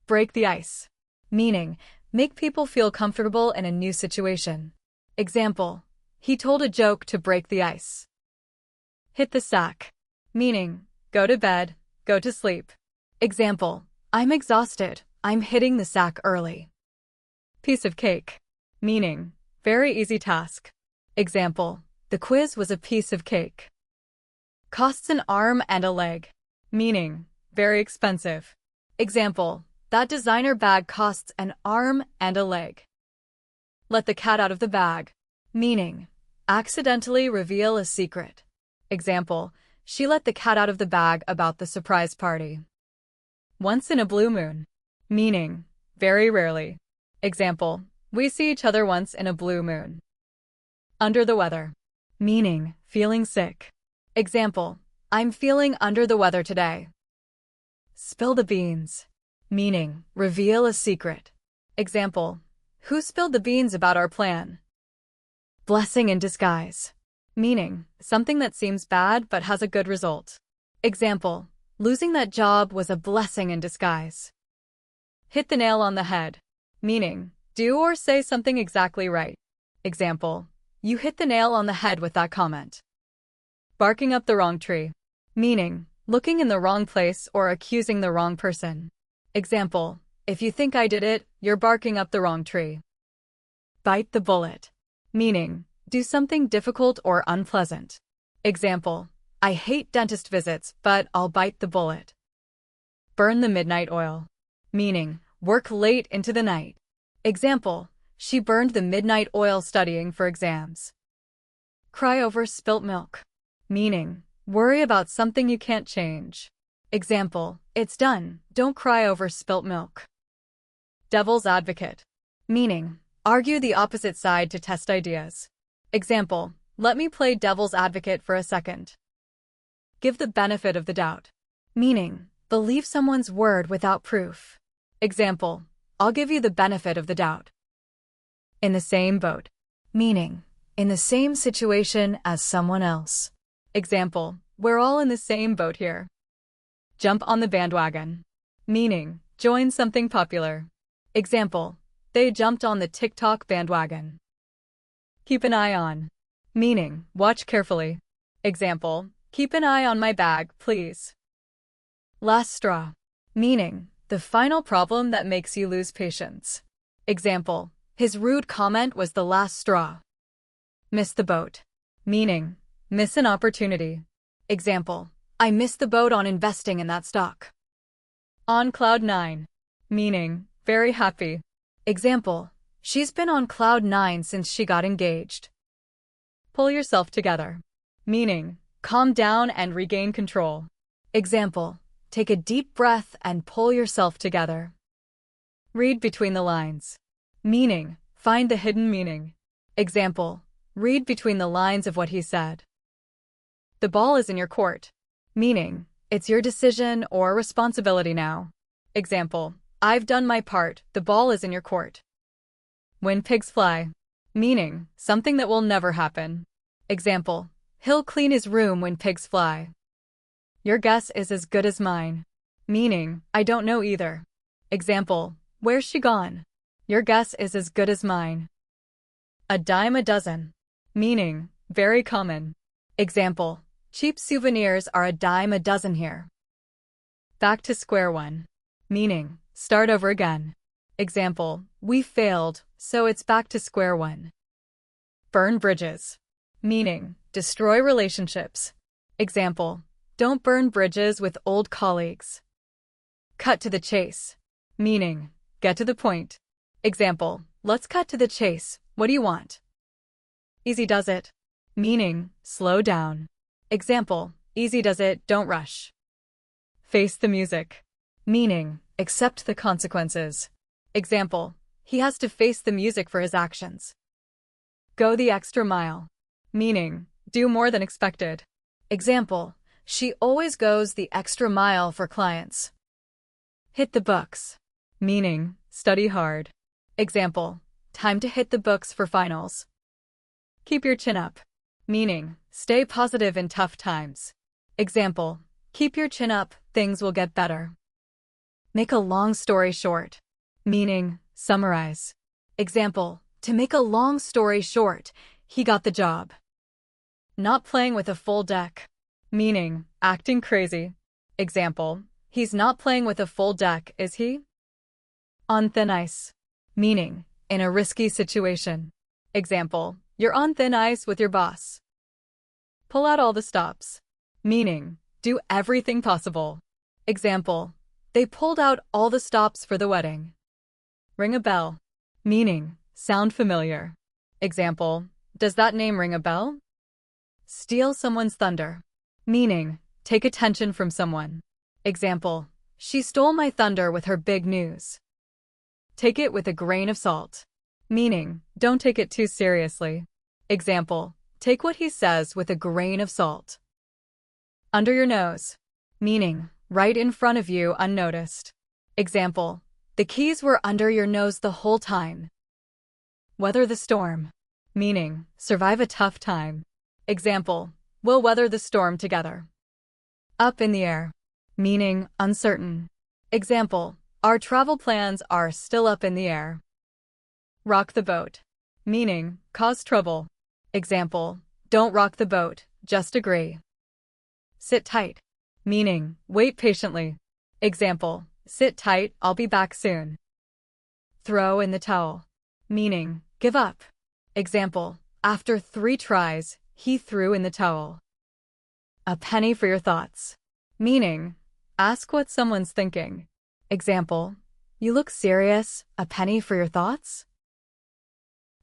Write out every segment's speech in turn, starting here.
break the ice. Meaning, make people feel comfortable in a new situation. Example, he told a joke to break the ice. Hit the sack. Meaning, go to bed, go to sleep. Example, I'm exhausted, I'm hitting the sack early. Piece of cake. Meaning, very easy task. Example, the quiz was a piece of cake. Costs an arm and a leg. Meaning, very expensive. Example, that designer bag costs an arm and a leg. Let the cat out of the bag. Meaning, accidentally reveal a secret. Example, she let the cat out of the bag about the surprise party. Once in a blue moon. Meaning, very rarely. Example, we see each other once in a blue moon. Under the weather. Meaning, feeling sick. Example, I'm feeling under the weather today. Spill the beans. Meaning, reveal a secret. Example, who spilled the beans about our plan? Blessing in disguise. Meaning, something that seems bad but has a good result. Example, losing that job was a blessing in disguise. Hit the nail on the head. Meaning, do or say something exactly right. Example, you hit the nail on the head with that comment. Barking up the wrong tree. Meaning, looking in the wrong place or accusing the wrong person. Example, if you think I did it, you're barking up the wrong tree. Bite the bullet. Meaning, do something difficult or unpleasant. Example, I hate dentist visits, but I'll bite the bullet. Burn the midnight oil. Meaning, work late into the night. Example, she burned the midnight oil studying for exams. Cry over spilt milk. Meaning, worry about something you can't change. Example, it's done, don't cry over spilt milk. Devil's advocate. Meaning, argue the opposite side to test ideas. Example, let me play devil's advocate for a second. Give the benefit of the doubt. Meaning, believe someone's word without proof. Example, I'll give you the benefit of the doubt. In the same boat. Meaning, in the same situation as someone else. Example, we're all in the same boat here. Jump on the bandwagon. Meaning, join something popular. Example, they jumped on the TikTok bandwagon. Keep an eye on. Meaning, watch carefully. Example, keep an eye on my bag, please. Last straw. Meaning, the final problem that makes you lose patience. Example, his rude comment was the last straw. Miss the boat. Meaning, miss an opportunity. Example, I missed the boat on investing in that stock. On cloud 9. Meaning, very happy. Example, she's been on cloud 9 since she got engaged. Pull yourself together. Meaning, calm down and regain control. Example, take a deep breath and pull yourself together. Read between the lines. Meaning, find the hidden meaning. Example, read between the lines of what he said. The ball is in your court. Meaning, it's your decision or responsibility now. Example, I've done my part, the ball is in your court. When pigs fly. Meaning, something that will never happen. Example, he'll clean his room when pigs fly. Your guess is as good as mine. Meaning, I don't know either. Example, where's she gone? Your guess is as good as mine. A dime a dozen. Meaning, very common. Example, cheap souvenirs are a dime a dozen here. Back to square one. Meaning, start over again. Example, we failed, so it's back to square one. Burn bridges. Meaning, destroy relationships. Example, don't burn bridges with old colleagues. Cut to the chase. Meaning, get to the point. Example, let's cut to the chase, what do you want? Easy does it. Meaning, slow down. Example, easy does it, don't rush. Face the music. Meaning, accept the consequences. Example, he has to face the music for his actions. Go the extra mile. Meaning, do more than expected. Example, she always goes the extra mile for clients. Hit the books. Meaning, study hard. Example, time to hit the books for finals. Keep your chin up. Meaning, stay positive in tough times. Example, keep your chin up, things will get better. make a long story short. Meaning, summarize. Example, to make a long story short, he got the job. Not playing with a full deck. Meaning, acting crazy. Example, he's not playing with a full deck, is he? On thin ice. Meaning, in a risky situation. Example, you're on thin ice with your boss. Pull out all the stops. Meaning, do everything possible. Example, they pulled out all the stops for the wedding. Ring a bell. Meaning, sound familiar. Example, does that name ring a bell? Steal someone's thunder. Meaning, take attention from someone. Example, she stole my thunder with her big news. Take it with a grain of salt. Meaning, don't take it too seriously. Example, take what he says with a grain of salt. Under your nose. Meaning, right in front of you unnoticed. Example, the keys were under your nose the whole time. Weather the storm. Meaning, survive a tough time. Example, we'll weather the storm together. Up in the air. Meaning, uncertain. Example, our travel plans are still up in the air. Rock the boat. Meaning, cause trouble. Example, don't rock the boat, just agree. Sit tight. Meaning, wait patiently. Example, sit tight, I'll be back soon. Throw in the towel. Meaning, give up. Example, after 3 tries, he threw in the towel. A penny for your thoughts. Meaning, ask what someone's thinking. Example, you look serious, a penny for your thoughts?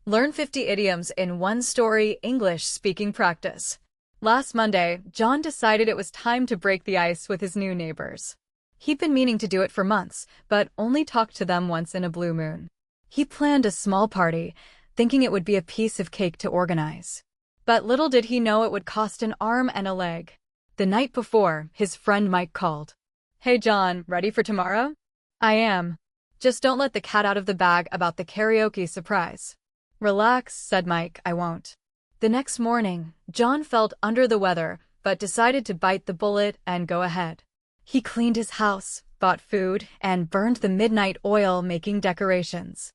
Learn 50 idioms in one story English speaking practice. Last Monday, John decided it was time to break the ice with his new neighbors. He'd been meaning to do it for months, but only talked to them once in a blue moon. He planned a small party, thinking it would be a piece of cake to organize. But little did he know it would cost an arm and a leg. The night before, his friend Mike called. Hey John, ready for tomorrow? I am. Just don't let the cat out of the bag about the karaoke surprise. Relax, said Mike, I won't. The next morning, John felt under the weather, but decided to bite the bullet and go ahead. He cleaned his house, bought food, and burned the midnight oil making decorations.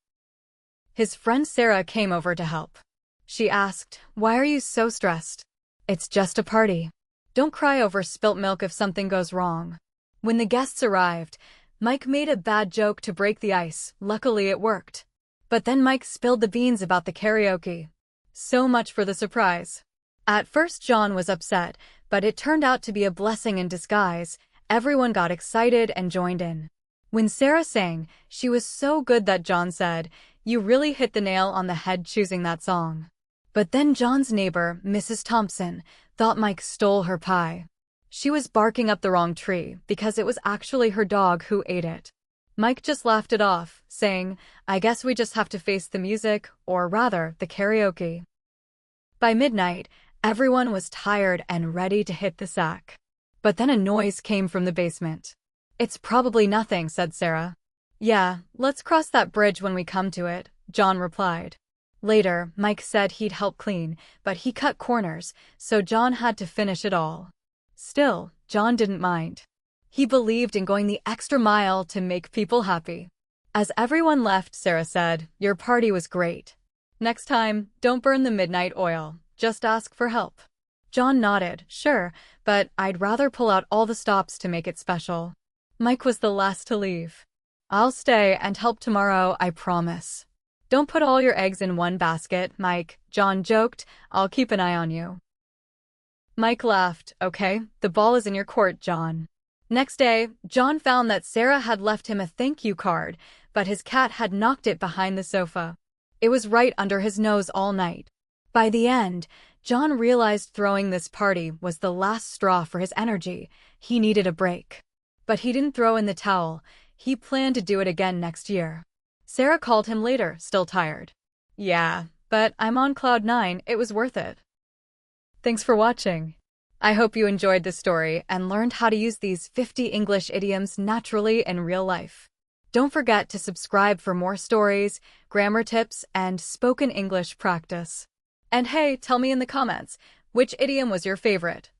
His friend Sarah came over to help. She asked, why are you so stressed? It's just a party. Don't cry over spilt milk if something goes wrong. When the guests arrived, Mike made a bad joke to break the ice. Luckily it worked. But then Mike spilled the beans about the karaoke. So much for the surprise. At first John was upset, but it turned out to be a blessing in disguise. Everyone got excited and joined in. When Sarah sang, she was so good that John said, you really hit the nail on the head choosing that song. But then John's neighbor, Mrs. Thompson, thought Mike stole her pie. She was barking up the wrong tree because it was actually her dog who ate it. Mike just laughed it off, saying, I guess we just have to face the music, or rather, the karaoke. By midnight, everyone was tired and ready to hit the sack. But then a noise came from the basement. It's probably nothing, said Sarah. Yeah, let's cross that bridge when we come to it, John replied. Later, Mike said he'd help clean, but he cut corners, so John had to finish it all. Still, John didn't mind. He believed in going the extra mile to make people happy. As everyone left, Sarah said, your party was great. Next time, don't burn the midnight oil, just ask for help. John nodded, sure, but I'd rather pull out all the stops to make it special. Mike was the last to leave. I'll stay and help tomorrow, I promise. Don't put all your eggs in one basket, Mike, John joked, I'll keep an eye on you. Mike laughed, okay, the ball is in your court, John. Next day, John found that Sarah had left him a thank you card, but his cat had knocked it behind the sofa. It was right under his nose all night. By the end, John realized throwing this party was the last straw for his energy. He needed a break. But he didn't throw in the towel. He planned to do it again next year. Sarah called him later, still tired. Yeah, but I'm on cloud 9, it was worth it. Thanks for watching. I hope you enjoyed this story and learned how to use these 50 English idioms naturally in real life. Don't forget to subscribe for more stories, grammar tips, and spoken English practice. And hey, tell me in the comments, which idiom was your favorite?